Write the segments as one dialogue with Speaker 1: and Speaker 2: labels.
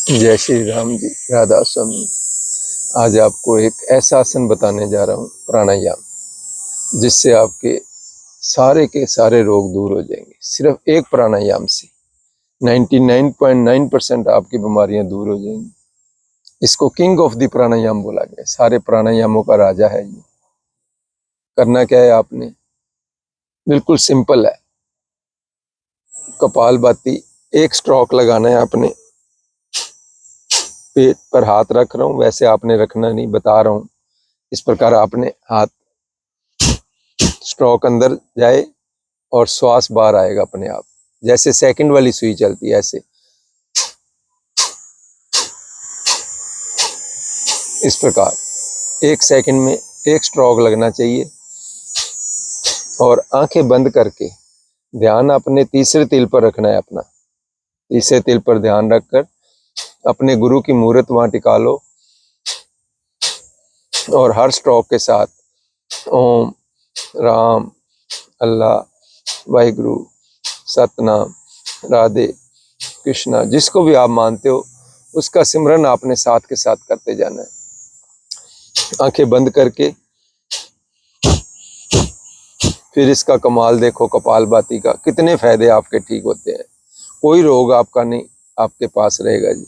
Speaker 1: जय श्री राम जी, राधा स्वामी। आज आपको एक ऐसा आसन बताने जा रहा हूँ, प्राणायाम, जिससे आपके सारे के सारे रोग दूर हो जाएंगे। सिर्फ एक प्राणायाम से 99.9% आपकी बीमारियां दूर हो जाएंगी। इसको किंग ऑफ द प्राणायाम बोला गया, सारे प्राणायामों का राजा है ये। करना क्या है आपने, बिल्कुल सिंपल है। कपालभाति एक स्ट्रोक लगाना है आपने। पेट पर हाथ रख रहा हूँ, वैसे आपने रखना नहीं, बता रहा हूँ। इस प्रकार आपने हाथ, स्ट्रोक अंदर जाए और श्वास बाहर आएगा अपने आप, जैसे सेकंड वाली सुई चलती है ऐसे। इस प्रकार 1 सेकंड में एक स्ट्रोक लगना चाहिए। और आंखें बंद करके ध्यान अपने तीसरे तिल पर रखना है। अपना तीसरे तिल पर ध्यान रखकर अपने गुरु की मूर्त वहां टिका लो। और हर स्ट्रोक के साथ ओम, राम, अल्लाह, वाहिगुरु, सतनाम, राधे, कृष्णा, जिसको भी आप मानते हो उसका सिमरन आपने साथ के साथ करते जाना है, आंखें बंद करके। फिर इसका कमाल देखो, कपालभाति का कितने फायदे आपके ठीक होते हैं। कोई रोग आपका नहीं आपके पास रहेगा जी।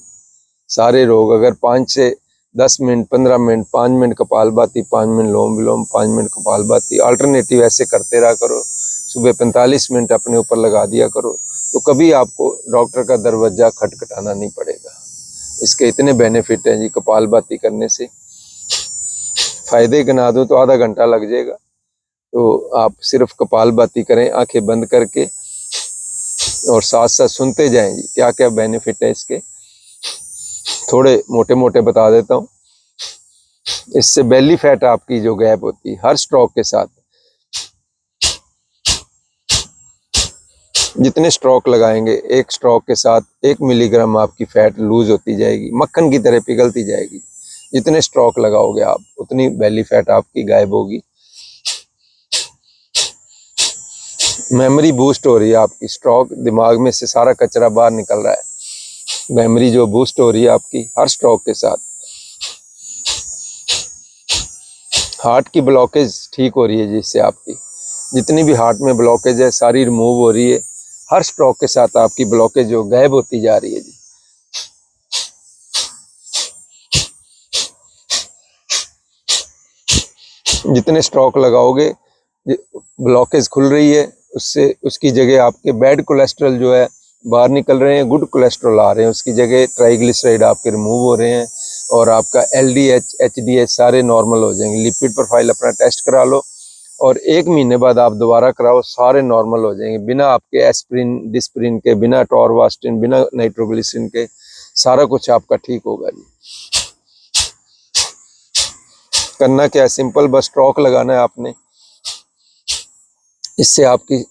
Speaker 1: सारे रोग, अगर 5 से 10 minute, 15 minute, 5 minute Kapalbhati, 5 minute lom vilom, 5 minute Kapalbhati, alternative ऐसे करते रहा करो। सुबह 45 मिनट अपने ऊपर लगा दिया करो, तो कभी आपको डॉक्टर का दरवाजा खटखटाना नहीं पड़ेगा। इसके इतने बेनिफिट हैं जी। कपालभाति करने से फायदे गिना दूं तो आधा घंटा लग जाएगा। तो आप सिर्फ कपालभाति करें आंखें बंद करके, और साथ साथ सुनते जाएं जी क्या क्या बेनिफिट है इसके। थोड़े मोटे मोटे बता देता हूँ। इससे बेली फैट आपकी जो गैप होती है हर स्ट्रोक के साथ, जितने स्ट्रोक लगाएंगे एक स्ट्रोक के साथ 1 मिलीग्राम आपकी फैट लूज होती जाएगी, मक्खन की तरह पिघलती जाएगी। जितने स्ट्रोक लगाओगे आप उतनी बेली फैट आपकी गायब होगी। मेमोरी बूस्ट हो रही है आपकी। स्ट्रोक, दिमाग में से सारा कचरा बाहर निकल रहा है। मेमोरी जो बूस्ट हो रही है आपकी हर स्ट्रोक के साथ। हार्ट की ब्लॉकेज ठीक हो रही है, जिससे आपकी जितनी भी हार्ट में ब्लॉकेज है सारी रिमूव हो रही है। हर स्ट्रोक के साथ आपकी ब्लॉकेज जो गायब होती जा रही है जी। जितने स्ट्रोक लगाओगे ब्लॉकेज खुल रही है, उससे उसकी जगह आपके बैड कोलेस्ट्रॉल जो है बाहर निकल रहे हैं, गुड कोलेस्ट्रॉल आ रहे हैं। उसकी जगह ट्राइग्लिसराइड आपके रिमूव हो रहे हैं, और आपका LDH HDH सारे नॉर्मल हो जाएंगे। लिपिड प्रोफाइल अपना टेस्ट करा लो, और 1 महीने बाद आप दोबारा कराओ, सारे नॉर्मल हो जाएंगे। बिना आपके एस्प्रिन डिस्प्रिन के, बिना टॉरवास्टिन, बिना नाइट्रोग्लिसरिन के, सारा कुछ आपका ठीक होगा जी। करना क्या है, सिंपल, बस स्ट्रोक लगाना है आपने। इससे आपकी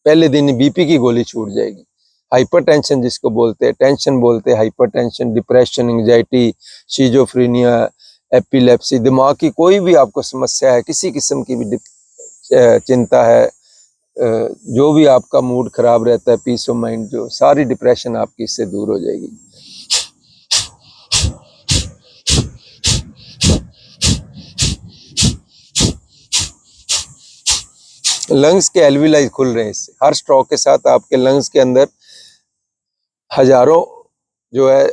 Speaker 1: पहले दिन BP की गोली छूट जाएगी। हाइपरटेंशन जिसको बोलते हैं, टेंशन बोलते हैं, hypertension, depression, anxiety, schizophrenia, epilepsy, दिमाग की कोई भी आपको समस्या है, किसी किस्म की भी चिंता है, जो भी आपका मूड खराब रहता है, पीस ऑफ माइंड, जो सारी डिप्रेशन आपकी इससे दूर हो जाएगी। लंग्स के एल्विलाई खुल रहे हैं इससे। हर स्ट्रोक के साथ आपके लंग्स के अंदर हजारों जो है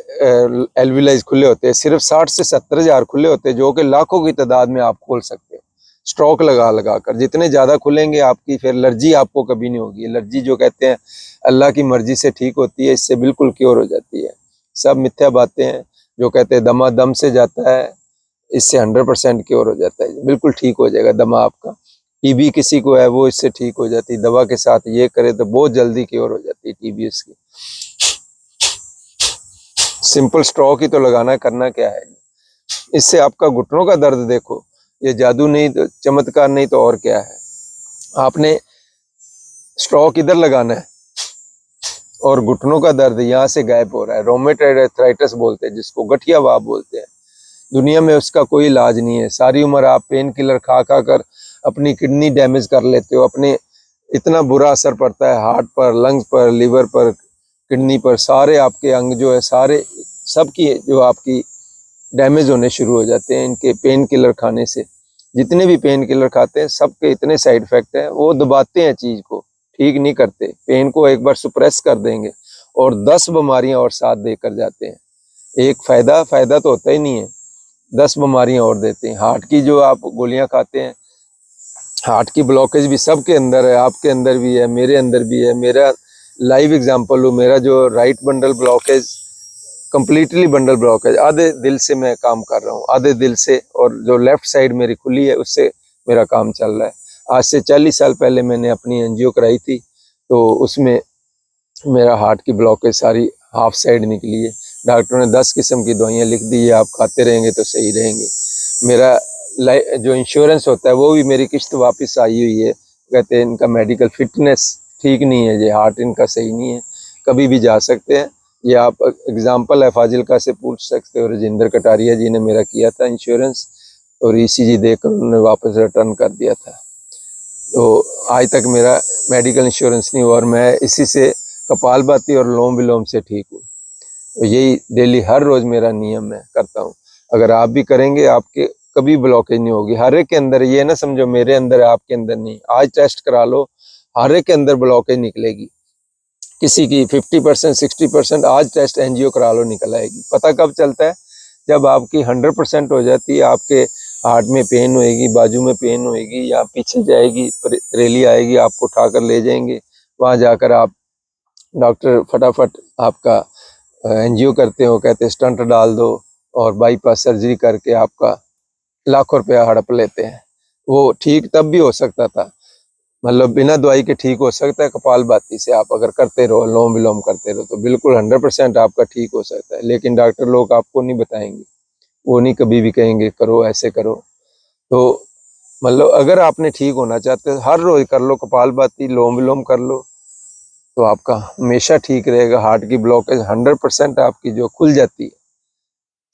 Speaker 1: एल्विलाई खुले होते हैं। सिर्फ 60 से 70 हजार खुले होते हैं, जो कि लाखों की तादाद में आप खोल सकते हो स्ट्रोक लगा लगा कर। जितने ज़्यादा खुलेंगे आपकी फिर एलर्जी आपको कभी नहीं होगी। एलर्जी जो कहते हैं अल्लाह की मर्जी से ठीक होती है, इससे बिल्कुल क्योर हो जाती है। सब मिथ्या बातें हैं। जो कहते हैं दमा दम से जाता है, इससे 100% क्योर हो जाता है, बिल्कुल ठीक हो जाएगा दमा आपका। TB किसी को है वो इससे ठीक हो जाती है, दवा के साथ ये करे तो बहुत जल्दी क्योर हो जाती है TB उसकी। सिंपल स्ट्रोक ही तो लगाना है। करना क्या है, इससे आपका घुटनों का दर्द देखो, ये जादू नहीं तो चमत्कार नहीं तो और क्या है। आपने स्ट्रोक इधर लगाना है और घुटनों का दर्द यहाँ से गायब हो रहा है। रोमेटॉइड आर्थराइटिस बोलते हैं जिसको, गठिया वाप बोलते हैं। दुनिया में उसका कोई इलाज नहीं है। सारी उम्र आप पेन किलर खा खा कर अपनी किडनी डैमेज कर लेते हो। अपने इतना बुरा असर पड़ता है हार्ट पर, लंग्स पर, लीवर पर, किडनी पर, सारे आपके अंग जो है सारे सबकी जो आपकी डैमेज होने शुरू हो जाते हैं इनके पेन किलर खाने से। जितने भी पेन किलर खाते हैं सबके इतने साइड इफेक्ट हैं, वो दबाते हैं चीज़ को, ठीक नहीं करते। पेन को एक बार सुप्रेस कर देंगे और 10 बीमारियां और साथ देकर जाते हैं। एक फ़ायदा तो होता ही नहीं है, 10 बीमारियां और देते हैं। हार्ट की जो आप गोलियां खाते हैं, हार्ट की ब्लॉकेज भी सबके अंदर है, आपके अंदर भी है, मेरे अंदर भी है। मेरा लाइव एग्जांपल हूँ, मेरा जो right bundle blockage completely bundle blockage, आधे दिल से मैं काम कर रहा हूँ, आधे दिल से, और जो लेफ्ट साइड मेरी खुली है उससे मेरा काम चल रहा है। आज से 40 साल पहले मैंने अपनी एनजीओ कराई थी, तो उसमें मेरा हार्ट की ब्लॉकेज सारी हाफ साइड निकली है। डॉक्टरों ने 10 किस्म की दवाइयाँ लिख दी है, आप खाते रहेंगे तो सही रहेंगे। मेरा जो इंश्योरेंस होता है वो भी मेरी किश्त वापस आई हुई है। कहते हैं इनका मेडिकल फिटनेस ठीक नहीं है, ये हार्ट इनका सही नहीं है, कभी भी जा सकते हैं। ये आप एग्जांपल है, फाजिलका से पूछ सकते हो, राजेंद्र कटारिया जी ने मेरा किया था इंश्योरेंस, और ईसीजी देकर उन्होंने वापस रिटर्न कर दिया था। तो आज तक मेरा मेडिकल इंश्योरेंस नहीं हुआ, और मैं इसी से कपालभाति और लोम विलोम से ठीक हूँ। तो यही डेली हर रोज़ मेरा नियम मैं करता हूँ। अगर आप भी करेंगे आपके कभी ब्लॉकेज नहीं होगी। हर एक के अंदर, ये ना समझो मेरे अंदर है आपके अंदर नहीं। आज टेस्ट करा लो, हर एक के अंदर ब्लॉकेज निकलेगी। किसी की 50%, 60%, आज टेस्ट एनजीओ करा लो, निकल आएगी। पता कब चलता है? जब आपकी 100% हो जाती है, आपके हार्ट में पेन होएगी, बाजू में पेन होएगी, या पीछे जाएगी, त्रेली आएगी, आपको उठाकर ले जाएंगे, वहाँ जाकर आप डॉक्टर फटाफट आपका एनजीओ करते हो, कहते स्टंट डाल दो और बाईपास सर्जरी करके आपका लाखों रुपया हड़प लेते हैं। वो ठीक तब भी हो सकता था, मतलब बिना दवाई के ठीक हो सकता है। कपालभाति से आप अगर करते रहो, लोम विलोम करते रहो, तो बिल्कुल 100% आपका ठीक हो सकता है। लेकिन डॉक्टर लोग आपको नहीं बताएंगे, वो नहीं कभी भी कहेंगे करो ऐसे करो। तो मतलब अगर आपने ठीक होना चाहते हो, हर रोज कर लो कपालभाति, लोम विलोम कर लो, तो आपका हमेशा ठीक रहेगा। हार्ट की ब्लॉकेज 100% आपकी जो खुल जाती है।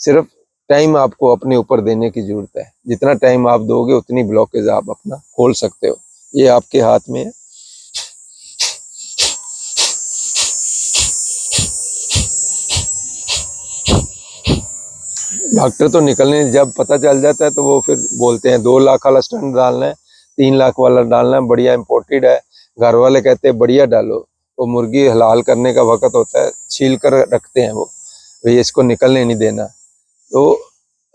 Speaker 1: सिर्फ टाइम आपको अपने ऊपर देने की जरूरत है, जितना टाइम आप दोगे उतनी ब्लॉकेज आप अपना खोल सकते हो, ये आपके हाथ में है। डॉक्टर तो निकलने जब पता चल जाता है तो वो फिर बोलते हैं 2 लाख वाला स्टंट डालना है, 3 लाख वाला डालना है, बढ़िया इम्पोर्टेड है। घर वाले कहते हैं बढ़िया डालो, वो मुर्गी हलाल करने का वक्त होता है, छील कर रखते हैं वो, भाई इसको निकलने नहीं देना। तो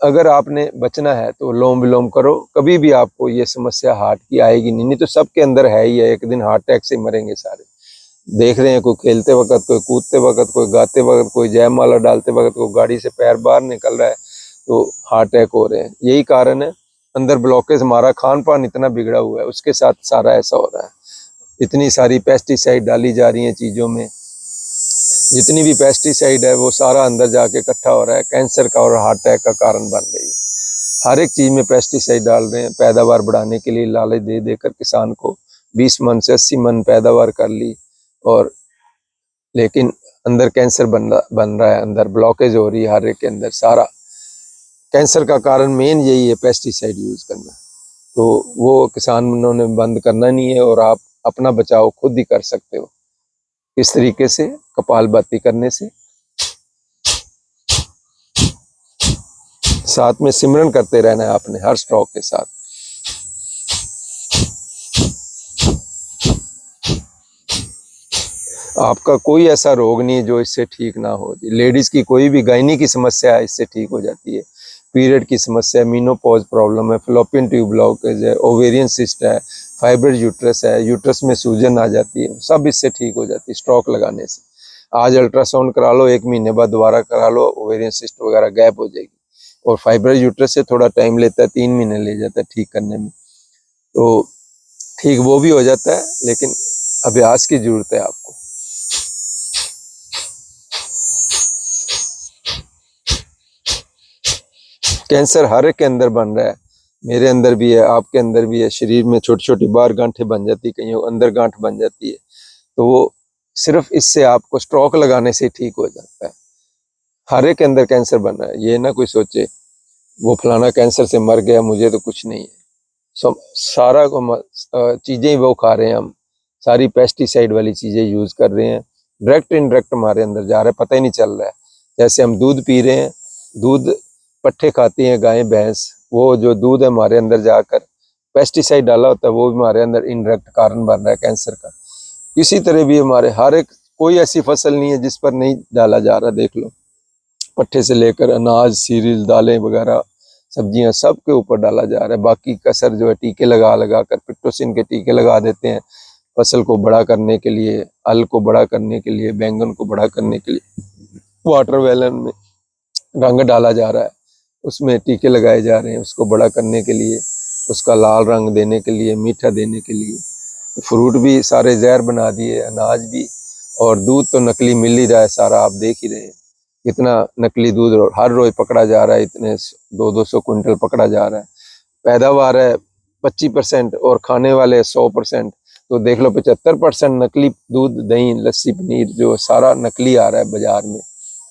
Speaker 1: अगर आपने बचना है तो लोम विलोम करो, कभी भी आपको ये समस्या हार्ट की आएगी नहीं। तो सबके अंदर है ही है, एक दिन हार्ट अटैक से मरेंगे सारे। देख रहे हैं, कोई खेलते वक्त, कोई कूदते वक्त, कोई गाते वक्त, कोई जयमाला डालते वक्त, कोई गाड़ी से पैर बाहर निकल रहा है, तो हार्ट अटैक हो रहे हैं। यही कारण है, अंदर ब्लॉकेज, हमारा खान पान इतना बिगड़ा हुआ है, उसके साथ सारा ऐसा हो रहा है। इतनी सारी पेस्टिसाइड डाली जा रही हैं चीज़ों में, जितनी भी पेस्टिसाइड है वो सारा अंदर जाके इकट्ठा हो रहा है, कैंसर का और हार्ट अटैक का कारण बन रही है। हर एक चीज़ में पेस्टिसाइड डाल रहे हैं, पैदावार बढ़ाने के लिए लालच दे देकर किसान को 20 मन से 80 मन पैदावार कर ली, और लेकिन अंदर कैंसर बन रहा है, अंदर ब्लॉकेज हो रही है हर एक के अंदर। सारा कैंसर का कारण मेन यही है, पेस्टिसाइड यूज़ करना। तो वो किसानों ने बंद करना नहीं है, और आप अपना बचाव खुद ही कर सकते हो। इस तरीके से कपालभाति करने से, साथ में सिमरन करते रहना है आपने हर स्ट्रोक के साथ। आपका कोई ऐसा रोग नहीं जो इससे ठीक ना हो। लेडीज की कोई भी गायनी की समस्या है इससे ठीक हो जाती है। पीरियड की समस्या, मीनोपॉज प्रॉब्लम है, फ्लोपियन ट्यूब ब्लॉकेज है, ओवेरियन सिस्ट है, फाइब्रोइड यूट्रस है, यूट्रस में सूजन आ जाती है, सब इससे ठीक हो जाती है स्ट्रोक लगाने से। आज अल्ट्रासाउंड करा लो, 1 महीने बाद दोबारा करा लो, ओवेरियन सिस्ट वगैरह गायब हो जाएगी। और फाइब्रोइड यूट्रस से थोड़ा टाइम लेता है, 3 महीने ले जाता है ठीक करने में, तो ठीक वो भी हो जाता है, लेकिन अभ्यास की जरूरत है आपको। कैंसर हर एक के अंदर बन रहा है, मेरे अंदर भी है, आपके अंदर भी है। शरीर में छोटी छोटी बाहर गांठें बन जाती है, कहीं अंदर गांठ बन जाती है, तो वो सिर्फ इससे आपको स्ट्रोक लगाने से ठीक हो जाता है। हर एक के अंदर कैंसर बन रहा है, ये ना कोई सोचे वो फलाना कैंसर से मर गया, मुझे तो कुछ नहीं है। सारा चीज़ें ही वो खा रहे हैं हम, सारी पेस्टिसाइड वाली चीज़ें यूज़ कर रहे हैं, डायरेक्ट इनडायरेक्ट हमारे अंदर जा रहा है, पता ही नहीं चल रहा है। जैसे हम दूध पी रहे हैं, दूध पट्ठे खाती हैं गायें भैंस, वो जो दूध है हमारे अंदर जाकर पेस्टिसाइड डाला होता है, वो भी हमारे अंदर इनडायरेक्ट कारण बन रहा है कैंसर का। किसी तरह भी हमारे हर एक, कोई ऐसी फसल नहीं है जिस पर नहीं डाला जा रहा। देख लो, पट्ठे से लेकर अनाज, सीरियल, दालें वगैरह, सब्जियां, सब के ऊपर डाला जा रहा है। बाकी कसर जो है टीके लगा लगा कर, पिट्टोसिन के टीके लगा देते हैं फसल को बड़ा करने के लिए, अल को बड़ा करने के लिए, बैंगन को बड़ा करने के लिए। वाटरमेलन में रंग डाला जा रहा है, उसमें टीके लगाए जा रहे हैं उसको बड़ा करने के लिए, उसका लाल रंग देने के लिए, मीठा देने के लिए। तो फ्रूट भी सारे जहर बना दिए, अनाज भी, और दूध तो नकली मिल ही रहा है सारा, आप देख ही रहे हैं कितना नकली दूध हर रोज पकड़ा जा रहा है। इतने 200-200 क्विंटल पकड़ा जा रहा है। पैदावार है 25% और खाने वाले 100%, तो देख लो 75% नकली दूध, दही, लस्सी, पनीर जो सारा नकली आ रहा है बाजार में।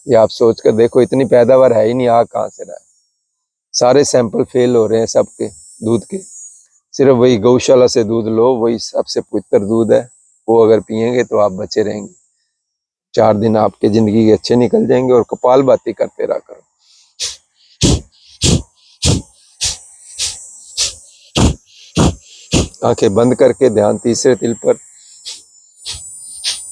Speaker 1: ये आप सोच कर देखो, इतनी पैदावार है ही नहीं, आ कहाँ से रहा है। सारे सैंपल फेल हो रहे हैं सबके दूध के। सिर्फ वही गौशाला से दूध लो, वही सबसे पवित्र दूध है, वो अगर पिएंगे तो आप बचे रहेंगे। 4 दिन आपके जिंदगी के अच्छे निकल जाएंगे। और कपालभाति करते रहा करो। आंखें बंद करके ध्यान तीसरे तिल पर।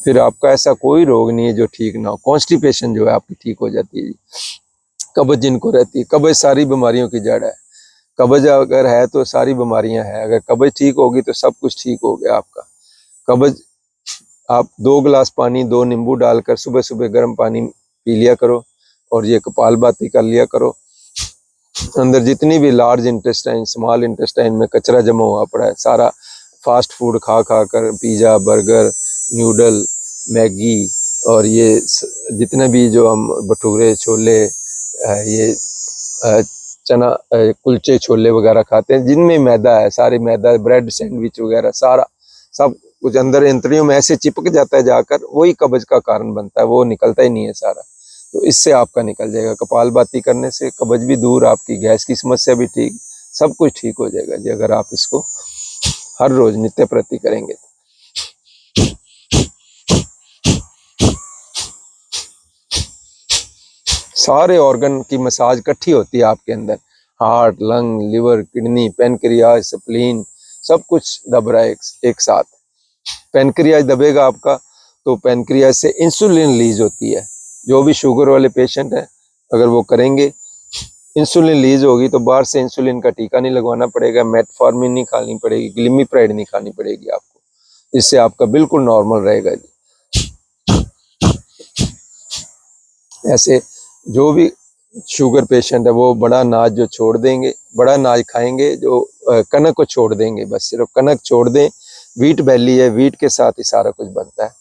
Speaker 1: फिर आपका ऐसा कोई रोग नहीं है जो ठीक ना हो। कॉन्स्टिपेशन जो है आपकी ठीक हो जाती है। कब्ज जिनको रहती है, कब्ज सारी बीमारियों की जड़ है। कब्ज अगर है तो सारी बीमारियां हैं। अगर कब्ज ठीक होगी तो सब कुछ ठीक हो गया आपका। कब्ज, आप 2 गिलास पानी, 2 नींबू डालकर सुबह सुबह गर्म पानी पी लिया करो, और ये कपालभाति कर लिया करो। अंदर जितनी भी लार्ज इंटेस्टाइन, स्मॉल इंटेस्टाइन में कचरा जमा हुआ पड़ा है, सारा फास्ट फूड खा खा कर, पिज़्ज़ा, बर्गर, न्यूडल, मैगी, और ये जितने भी जो हम भटूरे, छोले, ये चना, कुलचे छोले वगैरह खाते हैं, जिनमें मैदा है, सारी मैदा, ब्रेड सैंडविच वगैरह, सारा सब कुछ अंदर इंद्रियों में ऐसे चिपक जाता है जाकर, वही कब्ज का कारण बनता है, वो निकलता ही नहीं है सारा। तो इससे आपका निकल जाएगा। कपालभाति करने से कब्ज भी दूर, आपकी गैस की समस्या भी ठीक, सब कुछ ठीक हो जाएगा जी, अगर आप इसको हर रोज नित्य प्रति करेंगे। सारे ऑर्गन की मसाज इकट्ठी होती है आपके अंदर, heart, lung, liver, kidney, pancreas, spleen, सब कुछ दब रहा है एक साथ। पेनक्रियाज दबेगा आपका तो पेनक्रियाज से इंसुलिन रिलीज होती है। जो भी शुगर वाले पेशेंट हैं, अगर वो करेंगे, इंसुलिन रिलीज होगी तो बाहर से इंसुलिन का टीका नहीं लगवाना पड़ेगा, मेटफॉर्मिन नहीं खानी पड़ेगी, ग्लिमिप्राइड नहीं खानी पड़ेगी आपको। इससे आपका बिल्कुल नॉर्मल रहेगा जी। ऐसे जो भी शुगर पेशेंट है वो बड़ा अनाज जो छोड़ देंगे, बड़ा अनाज खाएंगे, जो कनक को छोड़ देंगे, बस सिर्फ कनक छोड़ दें। वीट वैली है, वीट के साथ ही सारा कुछ बनता है।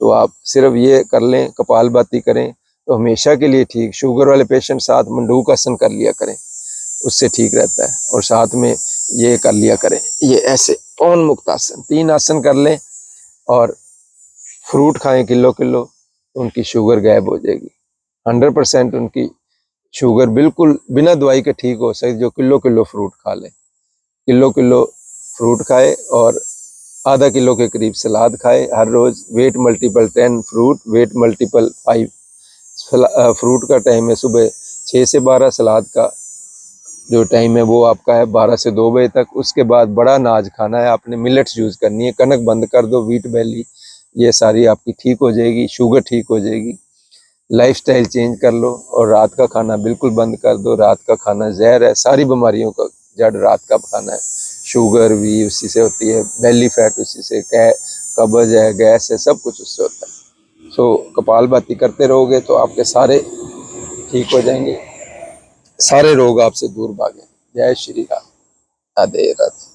Speaker 1: तो आप सिर्फ ये कर लें, कपालभाति करें तो हमेशा के लिए ठीक। शुगर वाले पेशेंट साथ मंडूक आसन कर लिया करें, उससे ठीक रहता है। और साथ में ये कर लिया करें, ये ऐसे पवन मुक्त आसन, 3 आसन कर लें, और फ्रूट खाएं किलो किलो, तो उनकी शुगर गायब हो जाएगी। 100% उनकी शुगर बिल्कुल बिना दवाई के ठीक हो सकती, जो किलो किलो फ्रूट खा लें। किलो किलो फ्रूट खाए और आधा किलो के करीब सलाद खाए हर रोज। Weight multiple 10 fruit, weight multiple 5 fruit का टाइम है सुबह 6 से 12, सलाद का जो टाइम है वो आपका है 12 से 2 बजे तक। उसके बाद बड़ा अनाज खाना है आपने, मिलेट्स यूज़ करनी है, कनक बंद कर दो, वीट बैली, ये सारी आपकी ठीक हो जाएगी, शुगर ठीक हो जाएगी। लाइफस्टाइल चेंज कर लो और रात का खाना बिल्कुल बंद कर दो। रात का खाना जहर है, सारी बीमारियों का जड़ रात का खाना है। शुगर भी उसी से होती है, बेली फैट उसी से, कब्ज है, गैस है, सब कुछ उससे होता है। सो कपालभाति करते रहोगे तो आपके सारे ठीक हो जाएंगे, सारे रोग आपसे दूर भागेंगे। जय श्री राम। राधे राधे।